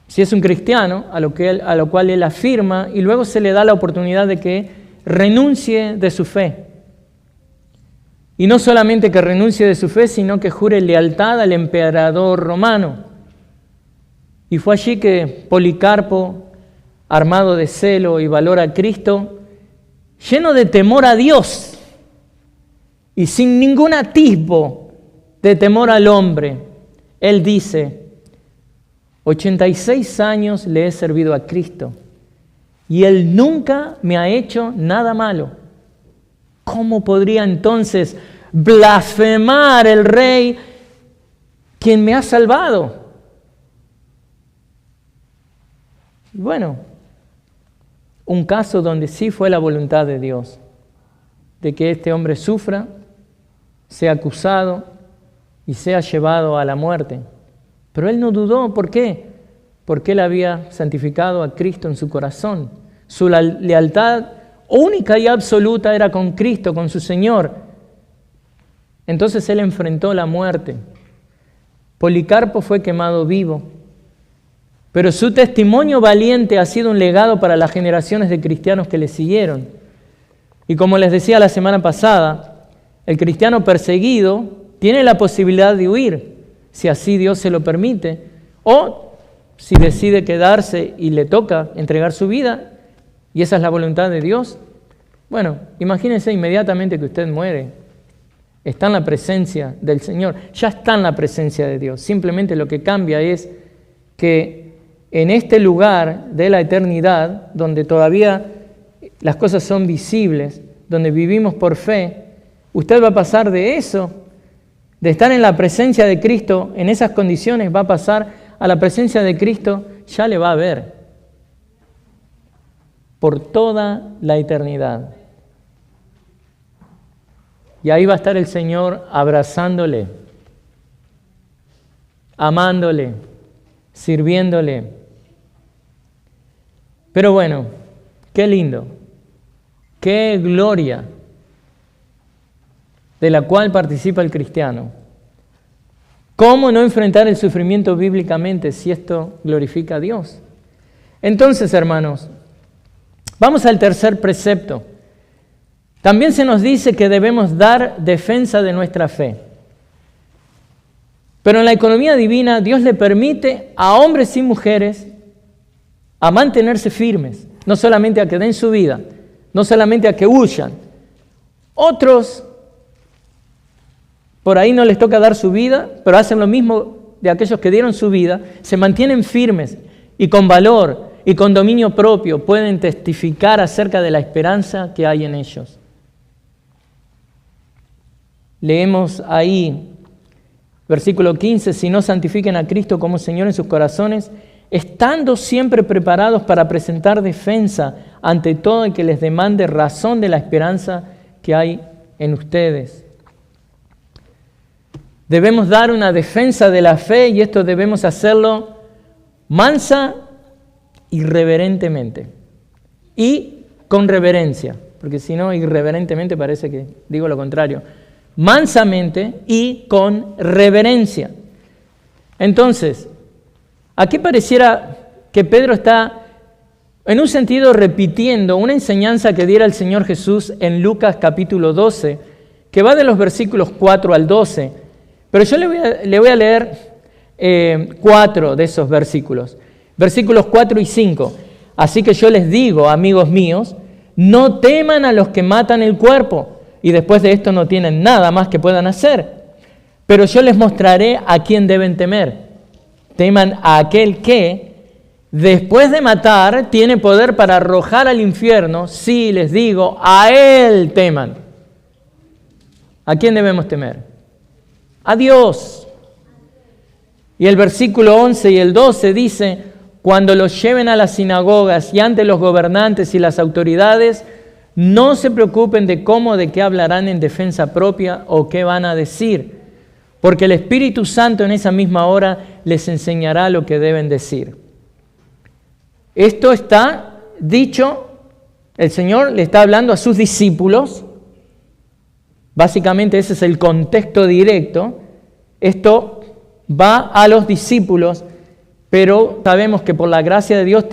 Speaker 1: si es un cristiano, a lo cual él afirma, y luego se le da la oportunidad de que renuncie de su fe. Y no solamente que renuncie de su fe, sino que jure lealtad al emperador romano. Y fue allí que Policarpo, armado de celo y valor a Cristo, lleno de temor a Dios y sin ningún atisbo de temor al hombre, él dice: 86 años le he servido a Cristo y Él nunca me ha hecho nada malo. ¿Cómo podría entonces blasfemar el Rey quien me ha salvado? Bueno, un caso donde sí fue la voluntad de Dios, de que este hombre sufra, sea acusado y sea llevado a la muerte. Pero él no dudó. ¿Por qué? Porque él había santificado a Cristo en su corazón. Su lealtad única y absoluta era con Cristo, con su Señor. Entonces él enfrentó la muerte. Policarpo fue quemado vivo, pero su testimonio valiente ha sido un legado para las generaciones de cristianos que le siguieron. Y como les decía la semana pasada, el cristiano perseguido tiene la posibilidad de huir, si así Dios se lo permite, o si decide quedarse y le toca entregar su vida, y esa es la voluntad de Dios. Bueno, imagínense inmediatamente que usted muere, está en la presencia del Señor, ya está en la presencia de Dios. Simplemente lo que cambia es que en este lugar de la eternidad, donde todavía las cosas son visibles, donde vivimos por fe, usted va a pasar de eso, de estar en la presencia de Cristo, en esas condiciones, va a pasar a la presencia de Cristo, ya le va a ver por toda la eternidad. Y ahí va a estar el Señor abrazándole, amándole, sirviéndole. Pero bueno, qué lindo, qué gloria de la cual participa el cristiano. ¿Cómo no enfrentar el sufrimiento bíblicamente si esto glorifica a Dios? Entonces, hermanos, vamos al tercer precepto. También se nos dice que debemos dar defensa de nuestra fe. Pero en la economía divina, Dios le permite a hombres y mujeres a mantenerse firmes, no solamente a que den su vida, no solamente a que huyan. Otros, por ahí no les toca dar su vida, pero hacen lo mismo de aquellos que dieron su vida, se mantienen firmes y con valor y con dominio propio pueden testificar acerca de la esperanza que hay en ellos. Leemos ahí, versículo 15, si no santifiquen a Cristo como Señor en sus corazones, estando siempre preparados para presentar defensa ante todo el que les demande razón de la esperanza que hay en ustedes. Debemos dar una defensa de la fe y esto debemos hacerlo mansa y reverentemente. Y con reverencia, porque si no, irreverentemente parece que digo lo contrario. Mansamente y con reverencia. Entonces, aquí pareciera que Pedro está en un sentido repitiendo una enseñanza que diera el Señor Jesús en Lucas capítulo 12, que va de los versículos 4 al 12. Pero yo le voy a leer 4 de esos versículos. Versículos 4 y 5. Así que yo les digo, amigos míos, no teman a los que matan el cuerpo, y después de esto no tienen nada más que puedan hacer. Pero yo les mostraré a quién deben temer. Teman a aquel que, después de matar, tiene poder para arrojar al infierno. Sí, les digo, a él teman. ¿A quién debemos temer? A Dios. Y el versículo 11 y el 12 dice, cuando los lleven a las sinagogas y ante los gobernantes y las autoridades, no se preocupen de cómo o de qué hablarán en defensa propia o qué van a decir, porque el Espíritu Santo en esa misma hora les enseñará lo que deben decir. Esto está dicho, el Señor le está hablando a sus discípulos. Básicamente ese es el contexto directo. Esto va a los discípulos, pero sabemos que por la gracia de Dios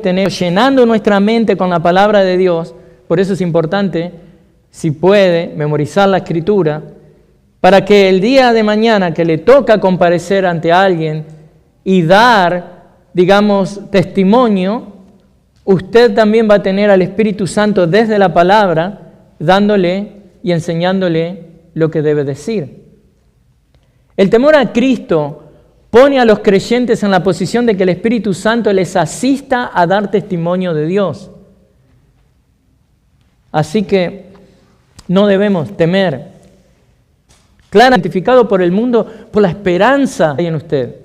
Speaker 1: tenemos, llenando nuestra mente con la palabra de Dios. Por eso es importante, si puede, memorizar la Escritura, para que el día de mañana que le toca comparecer ante alguien y dar, digamos, testimonio, usted también va a tener al Espíritu Santo desde la palabra, dándole y enseñándole lo que debe decir. El temor a Cristo pone a los creyentes en la posición de que el Espíritu Santo les asista a dar testimonio de Dios. Así que no debemos temer. Claro, identificado por el mundo, por la esperanza que hay en usted.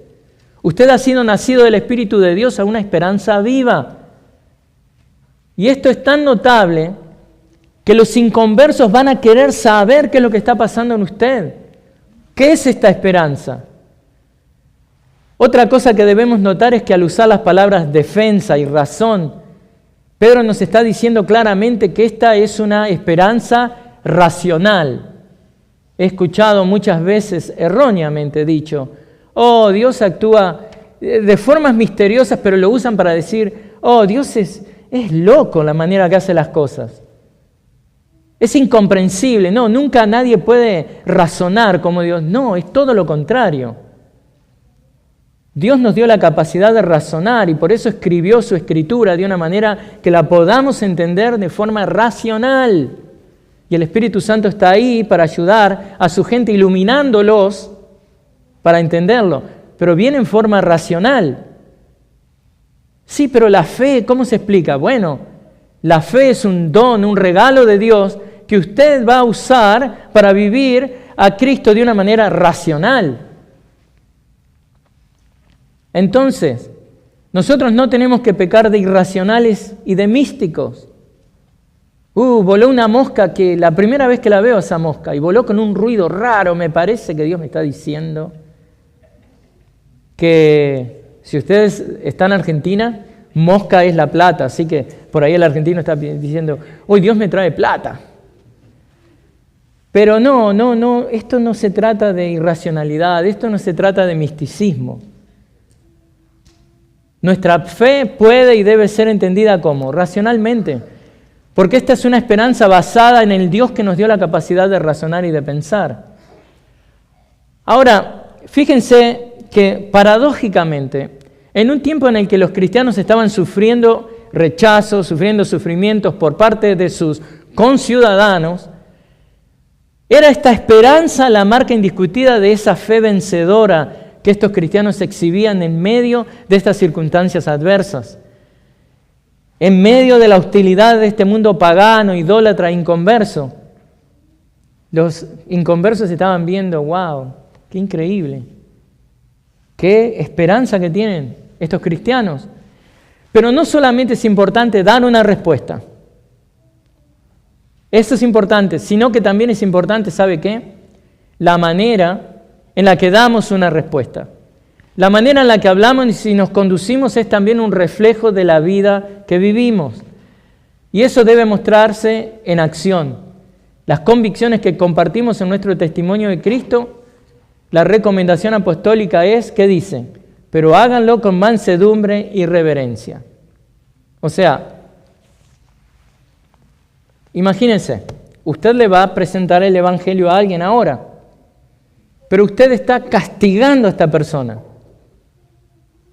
Speaker 1: Usted ha sido nacido del Espíritu de Dios a una esperanza viva. Y esto es tan notable que los inconversos van a querer saber qué es lo que está pasando en usted. ¿Qué es esta esperanza? Otra cosa que debemos notar es que al usar las palabras defensa y razón, Pedro nos está diciendo claramente que esta es una esperanza racional. He escuchado muchas veces erróneamente dicho, oh, Dios actúa de formas misteriosas, pero lo usan para decir, oh, Dios es loco la manera que hace las cosas. Es incomprensible. No, nunca nadie puede razonar como Dios. No, es todo lo contrario. Dios nos dio la capacidad de razonar y por eso escribió su escritura de una manera que la podamos entender de forma racional. Y el Espíritu Santo está ahí para ayudar a su gente, iluminándolos para entenderlo. Pero viene en forma racional. Sí, pero la fe, ¿cómo se explica? Bueno, la fe es un don, un regalo de Dios que usted va a usar para vivir a Cristo de una manera racional. Entonces, nosotros no tenemos que pecar de irracionales y de místicos. Voló una mosca que la primera vez que la veo esa mosca y voló con un ruido raro, me parece que Dios me está diciendo que si ustedes están en Argentina, mosca es la plata, así que por ahí el argentino está diciendo, hoy Dios me trae plata. Pero no, esto no se trata de irracionalidad, esto no se trata de misticismo. Nuestra fe puede y debe ser entendida como racionalmente, porque esta es una esperanza basada en el Dios que nos dio la capacidad de razonar y de pensar. Ahora, fíjense que paradójicamente, en un tiempo en el que los cristianos estaban sufriendo rechazos, sufriendo sufrimientos por parte de sus conciudadanos, era esta esperanza la marca indiscutida de esa fe vencedora que estos cristianos exhibían en medio de estas circunstancias adversas. En medio de la hostilidad de este mundo pagano, idólatra, inconverso, los inconversos estaban viendo, wow, qué increíble, qué esperanza que tienen estos cristianos. Pero no solamente es importante dar una respuesta, eso es importante, sino que también es importante, ¿sabe qué? La manera en la que damos una respuesta. La manera en la que hablamos y nos conducimos es también un reflejo de la vida que vivimos. Y eso debe mostrarse en acción. Las convicciones que compartimos en nuestro testimonio de Cristo, la recomendación apostólica es, ¿qué dice? Pero háganlo con mansedumbre y reverencia. O sea, imagínense, usted le va a presentar el Evangelio a alguien ahora, pero usted está castigando a esta persona.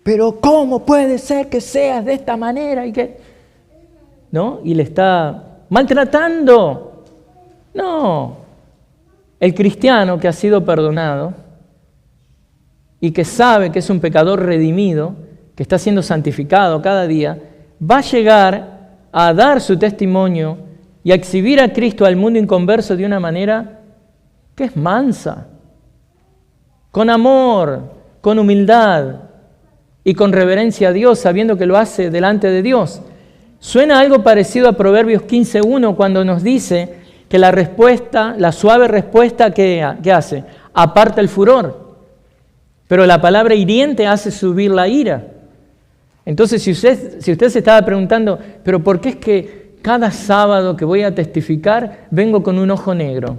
Speaker 1: Pero ¿cómo puede ser que seas de esta manera? ¿No? Y le está maltratando. No. El cristiano que ha sido perdonado y que sabe que es un pecador redimido, que está siendo santificado cada día, va a llegar a dar su testimonio y a exhibir a Cristo al mundo inconverso de una manera que es mansa, con amor, con humildad y con reverencia a Dios, sabiendo que lo hace delante de Dios. Suena algo parecido a Proverbios 15:1 cuando nos dice que la respuesta, la suave respuesta, ¿qué hace? Aparta el furor. Pero la palabra hiriente hace subir la ira. Entonces, si usted se estaba preguntando, ¿pero por qué es que cada sábado que voy a testificar vengo con un ojo negro?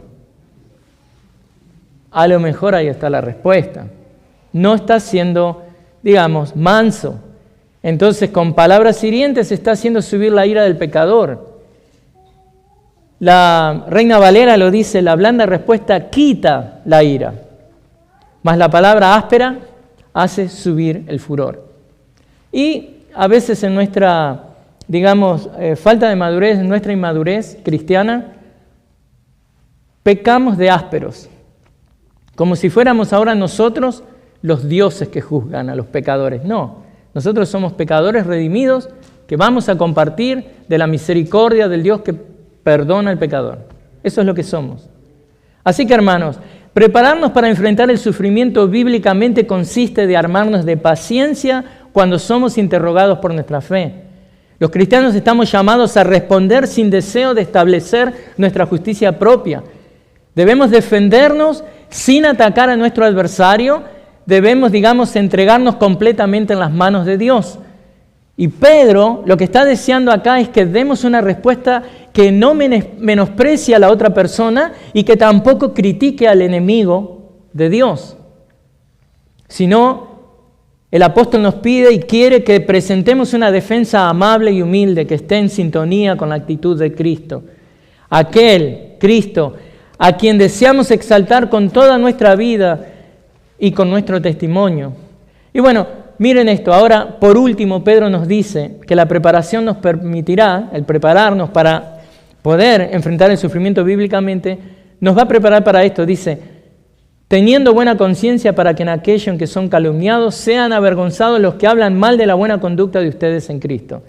Speaker 1: A lo mejor ahí está la respuesta. No está siendo, digamos, manso. Entonces, con palabras hirientes está haciendo subir la ira del pecador. La Reina Valera lo dice, la blanda respuesta quita la ira, mas la palabra áspera hace subir el furor. Y a veces en nuestra, digamos, falta de madurez, en nuestra inmadurez cristiana, pecamos de ásperos, como si fuéramos ahora nosotros los dioses que juzgan a los pecadores. No, nosotros somos pecadores redimidos que vamos a compartir de la misericordia del Dios que perdona al pecador. Eso es lo que somos. Así que, hermanos, prepararnos para enfrentar el sufrimiento bíblicamente consiste de armarnos de paciencia cuando somos interrogados por nuestra fe. Los cristianos estamos llamados a responder sin deseo de establecer nuestra justicia propia. Debemos defendernos sin atacar a nuestro adversario. Debemos, entregarnos completamente en las manos de Dios. Y Pedro lo que está deseando acá es que demos una respuesta que no menosprecie a la otra persona y que tampoco critique al enemigo de Dios. Sino, el apóstol nos pide y quiere que presentemos una defensa amable y humilde que esté en sintonía con la actitud de Cristo. Aquel, Cristo, a quien deseamos exaltar con toda nuestra vida y con nuestro testimonio. Y bueno, miren esto, ahora por último Pedro nos dice que la preparación nos permitirá, el prepararnos para poder enfrentar el sufrimiento bíblicamente, nos va a preparar para esto, dice, teniendo buena conciencia para que en aquello en que son calumniados sean avergonzados los que hablan mal de la buena conducta de ustedes en Cristo.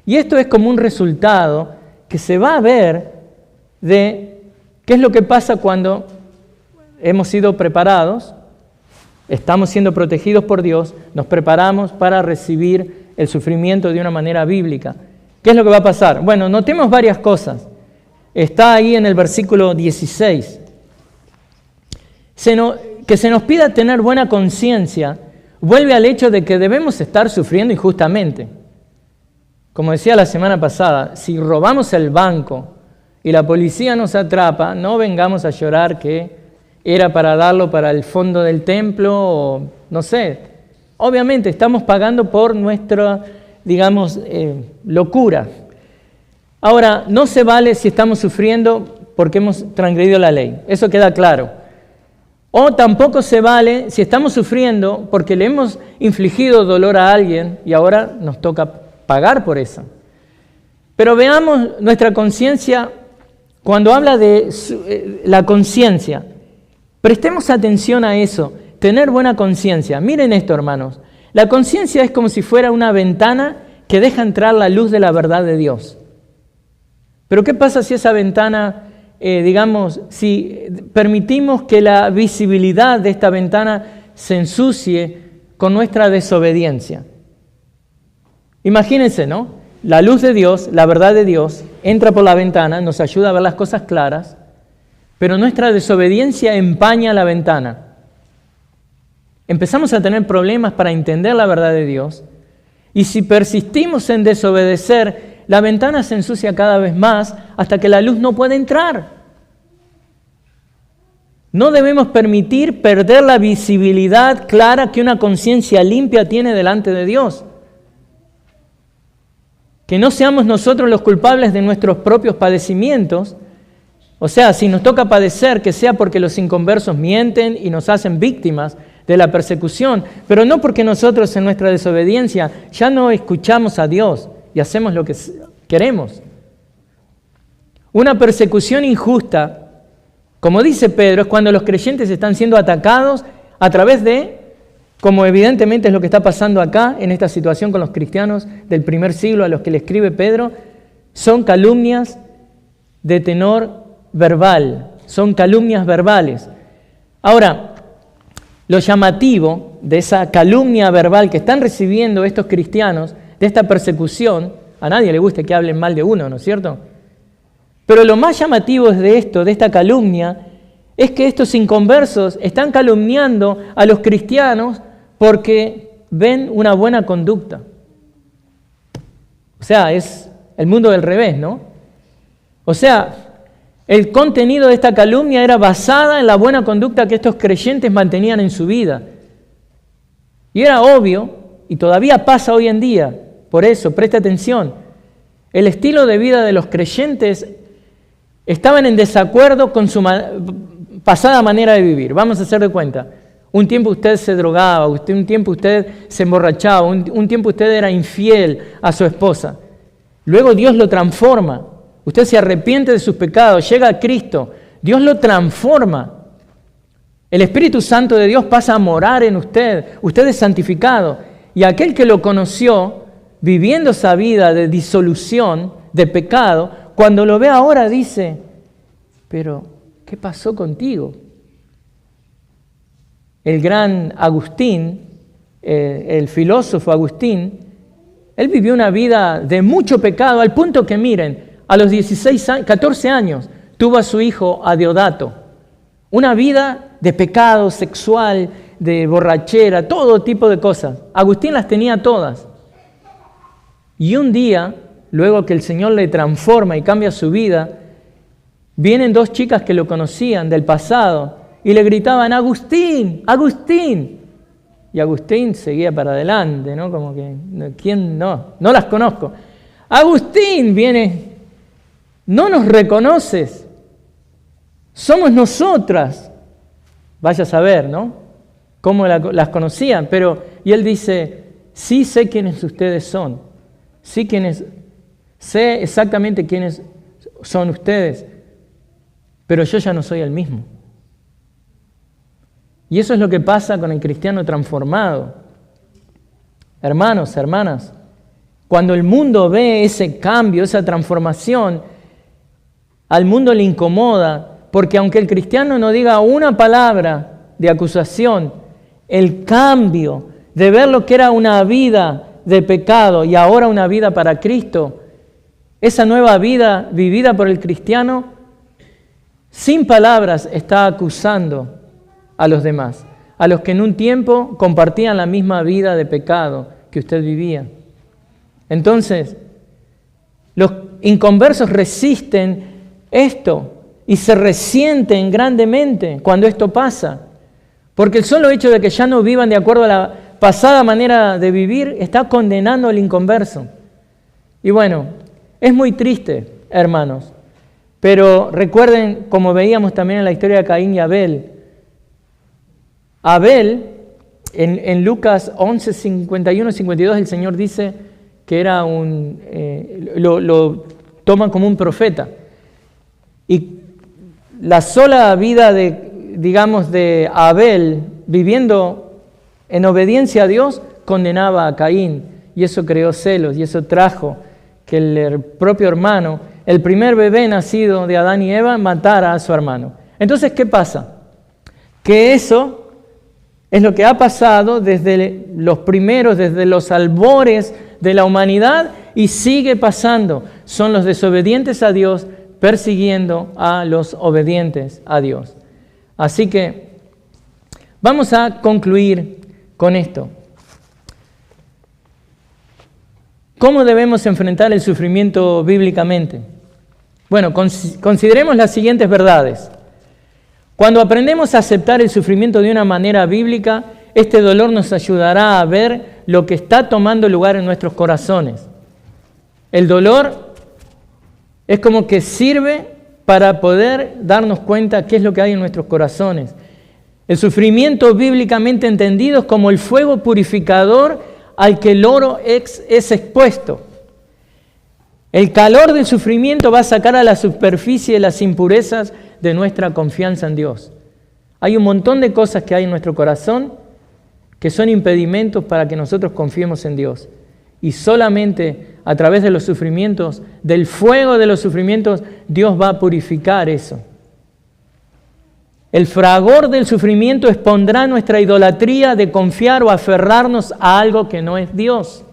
Speaker 1: Y esto es como un resultado que se va a ver de qué es lo que pasa cuando hemos sido preparados, estamos siendo protegidos por Dios, nos preparamos para recibir el sufrimiento de una manera bíblica. ¿Qué es lo que va a pasar? Bueno, notemos varias cosas. Está ahí en el versículo 16. Que se nos pida tener buena conciencia vuelve al hecho de que debemos estar sufriendo injustamente. Como decía la semana pasada, si robamos el banco y la policía nos atrapa, no vengamos a llorar que era para darlo para el fondo del templo o no sé. Obviamente estamos pagando por nuestra, locura. Ahora, no se vale si estamos sufriendo porque hemos transgredido la ley. Eso queda claro. O tampoco se vale si estamos sufriendo porque le hemos infligido dolor a alguien y ahora nos toca pagar por eso. Pero veamos nuestra conciencia, cuando habla de la conciencia, prestemos atención a eso, tener buena conciencia. Miren esto, hermanos, la conciencia es como si fuera una ventana que deja entrar la luz de la verdad de Dios. Pero ¿qué pasa si esa ventana... si permitimos que la visibilidad de esta ventana se ensucie con nuestra desobediencia? Imagínense, ¿no? La luz de Dios, la verdad de Dios, entra por la ventana, nos ayuda a ver las cosas claras, pero nuestra desobediencia empaña la ventana. Empezamos a tener problemas para entender la verdad de Dios, y si persistimos en desobedecer, la ventana se ensucia cada vez más hasta que la luz no puede entrar. No debemos permitir perder la visibilidad clara que una conciencia limpia tiene delante de Dios. Que no seamos nosotros los culpables de nuestros propios padecimientos. O sea, si nos toca padecer, que sea porque los inconversos mienten y nos hacen víctimas de la persecución, pero no porque nosotros en nuestra desobediencia ya no escuchamos a Dios y hacemos lo que queremos. Una persecución injusta, como dice Pedro, es cuando los creyentes están siendo atacados a través de, como evidentemente es lo que está pasando acá en esta situación con los cristianos del primer siglo a los que le escribe Pedro, son calumnias de tenor verbal, son calumnias verbales. Ahora, lo llamativo de esa calumnia verbal que están recibiendo estos cristianos, de esta persecución, a nadie le gusta que hablen mal de uno, ¿no es cierto? Pero lo más llamativo de esto, de esta calumnia, es que estos inconversos están calumniando a los cristianos porque ven una buena conducta. O sea, es el mundo del revés, ¿no? O sea, el contenido de esta calumnia era basada en la buena conducta que estos creyentes mantenían en su vida. Y era obvio, y todavía pasa hoy en día. Por eso, presta atención, el estilo de vida de los creyentes estaban en desacuerdo con su pasada manera de vivir. Vamos a hacer de cuenta. Un tiempo usted se drogaba, un tiempo usted se emborrachaba, un tiempo usted era infiel a su esposa. Luego Dios lo transforma. Usted se arrepiente de sus pecados, llega a Cristo. Dios lo transforma. El Espíritu Santo de Dios pasa a morar en usted. Usted es santificado. Y aquel que lo conoció, viviendo esa vida de disolución, de pecado, cuando lo ve ahora dice, pero ¿qué pasó contigo? El gran Agustín, el filósofo Agustín, Él vivió una vida de mucho pecado, al punto que, miren, a los 14 años tuvo a su hijo, a Deodato. Una vida de pecado sexual, de borrachera, todo tipo de cosas. Agustín las tenía todas. Y un día, luego que el Señor le transforma y cambia su vida, vienen dos chicas que lo conocían del pasado y le gritaban, ¡Agustín! ¡Agustín! Y Agustín seguía para adelante, ¿no? Como que, ¿quién no? No las conozco. Agustín viene, no nos reconoces, somos nosotras. Vaya a saber, ¿no? Cómo las conocían, y él dice, sí sé quiénes ustedes son, sé exactamente quiénes son ustedes, pero yo ya no soy el mismo. Y eso es lo que pasa con el cristiano transformado. Hermanos, hermanas, cuando el mundo ve ese cambio, esa transformación, al mundo le incomoda, porque aunque el cristiano no diga una palabra de acusación, el cambio de ver lo que era una vida de pecado y ahora una vida para Cristo, esa nueva vida vivida por el cristiano, sin palabras está acusando a los demás, a los que en un tiempo compartían la misma vida de pecado que usted vivía. Entonces, los inconversos resisten esto y se resienten grandemente cuando esto pasa, porque el solo hecho de que ya no vivan de acuerdo a la pasada manera de vivir está condenando al inconverso. Y bueno, es muy triste, hermanos, pero recuerden, como veíamos también en la historia de Caín y Abel, en Lucas 11, 51 52, el Señor dice que era lo toman como un profeta. Y la sola vida de Abel, viviendo en obediencia a Dios, condenaba a Caín. Y eso creó celos, y eso trajo que el propio hermano, el primer bebé nacido de Adán y Eva, matara a su hermano. Entonces, ¿qué pasa? Que eso es lo que ha pasado desde los albores de la humanidad y sigue pasando. Son los desobedientes a Dios persiguiendo a los obedientes a Dios. Así que vamos a concluir con esto. ¿Cómo debemos enfrentar el sufrimiento bíblicamente? Bueno, consideremos las siguientes verdades. Cuando aprendemos a aceptar el sufrimiento de una manera bíblica, este dolor nos ayudará a ver lo que está tomando lugar en nuestros corazones. El dolor es como que sirve para poder darnos cuenta qué es lo que hay en nuestros corazones. El sufrimiento bíblicamente entendido es como el fuego purificador al que el oro es expuesto. El calor del sufrimiento va a sacar a la superficie las impurezas de nuestra confianza en Dios. Hay un montón de cosas que hay en nuestro corazón que son impedimentos para que nosotros confiemos en Dios. Y solamente a través de los sufrimientos, del fuego de los sufrimientos, Dios va a purificar eso. El fragor del sufrimiento expondrá nuestra idolatría de confiar o aferrarnos a algo que no es Dios.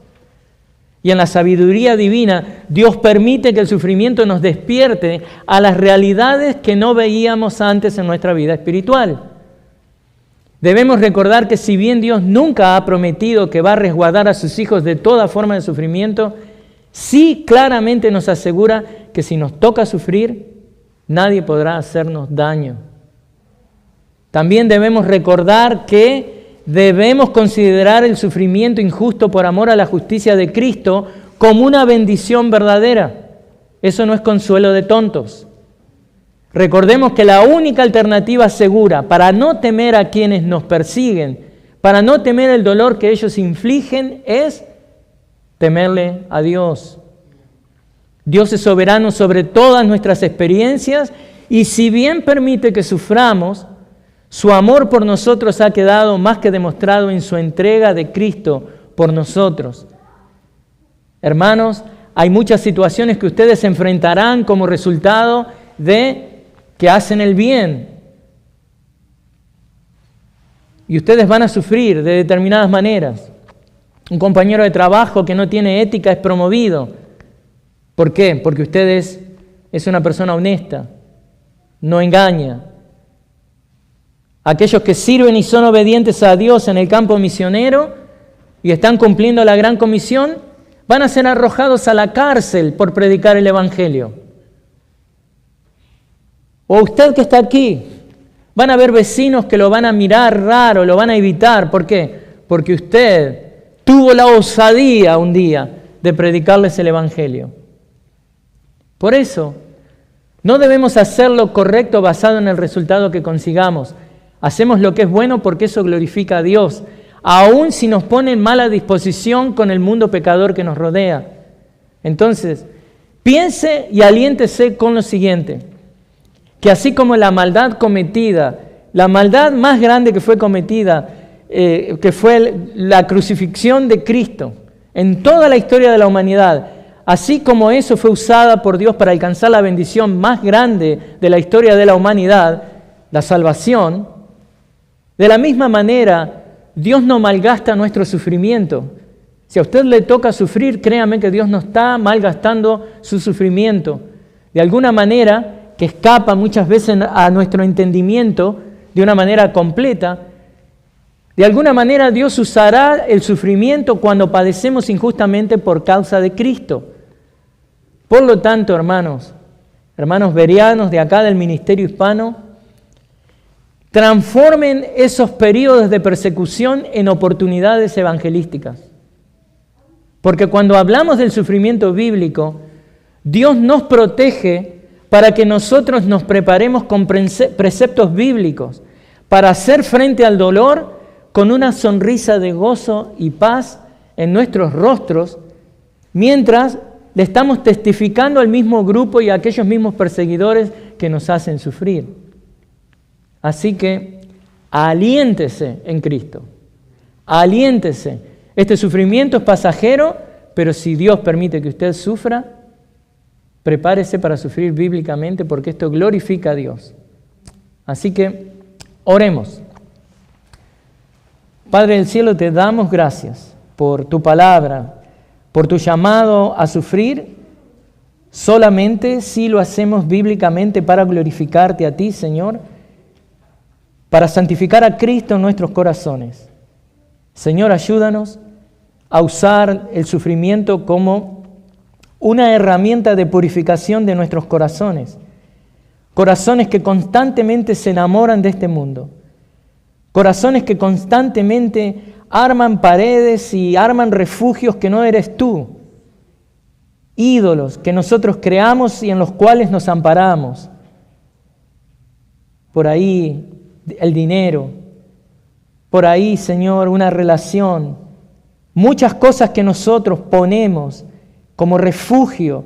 Speaker 1: Y en la sabiduría divina, Dios permite que el sufrimiento nos despierte a las realidades que no veíamos antes en nuestra vida espiritual. Debemos recordar que si bien Dios nunca ha prometido que va a resguardar a sus hijos de toda forma de sufrimiento, sí claramente nos asegura que si nos toca sufrir, nadie podrá hacernos daño. También debemos recordar que debemos considerar el sufrimiento injusto por amor a la justicia de Cristo como una bendición verdadera. Eso no es consuelo de tontos. Recordemos que la única alternativa segura para no temer a quienes nos persiguen, para no temer el dolor que ellos infligen, es temerle a Dios. Dios es soberano sobre todas nuestras experiencias y si bien permite que suframos, su amor por nosotros ha quedado más que demostrado en su entrega de Cristo por nosotros. Hermanos, hay muchas situaciones que ustedes enfrentarán como resultado de que hacen el bien. Y ustedes van a sufrir de determinadas maneras. Un compañero de trabajo que no tiene ética es promovido. ¿Por qué? Porque usted es una persona honesta, no engaña. Aquellos que sirven y son obedientes a Dios en el campo misionero y están cumpliendo la gran comisión, van a ser arrojados a la cárcel por predicar el Evangelio. O usted que está aquí, van a haber vecinos que lo van a mirar raro, lo van a evitar. ¿Por qué? Porque usted tuvo la osadía un día de predicarles el Evangelio. Por eso, no debemos hacer lo correcto basado en el resultado que consigamos. Hacemos lo que es bueno porque eso glorifica a Dios, aun si nos pone en mala disposición con el mundo pecador que nos rodea. Entonces, piense y aliéntese con lo siguiente, que así como la maldad cometida, la maldad más grande que fue cometida, que fue la crucifixión de Cristo en toda la historia de la humanidad, así como eso fue usada por Dios para alcanzar la bendición más grande de la historia de la humanidad, la salvación, de la misma manera, Dios no malgasta nuestro sufrimiento. Si a usted le toca sufrir, créame que Dios no está malgastando su sufrimiento. De alguna manera, que escapa muchas veces a nuestro entendimiento de una manera completa, de alguna manera Dios usará el sufrimiento cuando padecemos injustamente por causa de Cristo. Por lo tanto, hermanos bereanos de acá del Ministerio Hispano, transformen esos periodos de persecución en oportunidades evangelísticas. Porque cuando hablamos del sufrimiento bíblico, Dios nos protege para que nosotros nos preparemos con preceptos bíblicos para hacer frente al dolor con una sonrisa de gozo y paz en nuestros rostros, mientras le estamos testificando al mismo grupo y a aquellos mismos perseguidores que nos hacen sufrir. Así que aliéntese en Cristo, aliéntese. Este sufrimiento es pasajero, pero si Dios permite que usted sufra, prepárese para sufrir bíblicamente porque esto glorifica a Dios. Así que oremos. Padre del cielo, te damos gracias por tu palabra, por tu llamado a sufrir, solamente si lo hacemos bíblicamente para glorificarte a ti, Señor, para santificar a Cristo en nuestros corazones. Señor, ayúdanos a usar el sufrimiento como una herramienta de purificación de nuestros corazones. Corazones que constantemente se enamoran de este mundo. Corazones que constantemente arman paredes y arman refugios que no eres tú. Ídolos que nosotros creamos y en los cuales nos amparamos. Por ahí el dinero, por ahí, Señor, una relación, muchas cosas que nosotros ponemos como refugio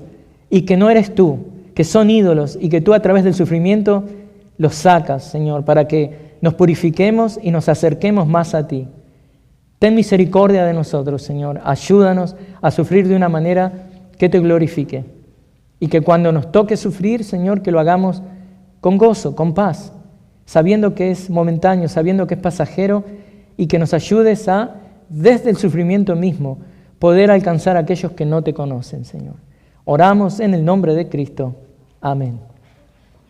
Speaker 1: y que no eres tú, que son ídolos y que tú a través del sufrimiento los sacas, Señor, para que nos purifiquemos y nos acerquemos más a ti. Ten misericordia de nosotros, Señor, ayúdanos a sufrir de una manera que te glorifique y que cuando nos toque sufrir, Señor, que lo hagamos con gozo, con paz, sabiendo que es momentáneo, sabiendo que es pasajero y que nos ayudes a, desde el sufrimiento mismo, poder alcanzar a aquellos que no te conocen, Señor. Oramos en el nombre de Cristo. Amén.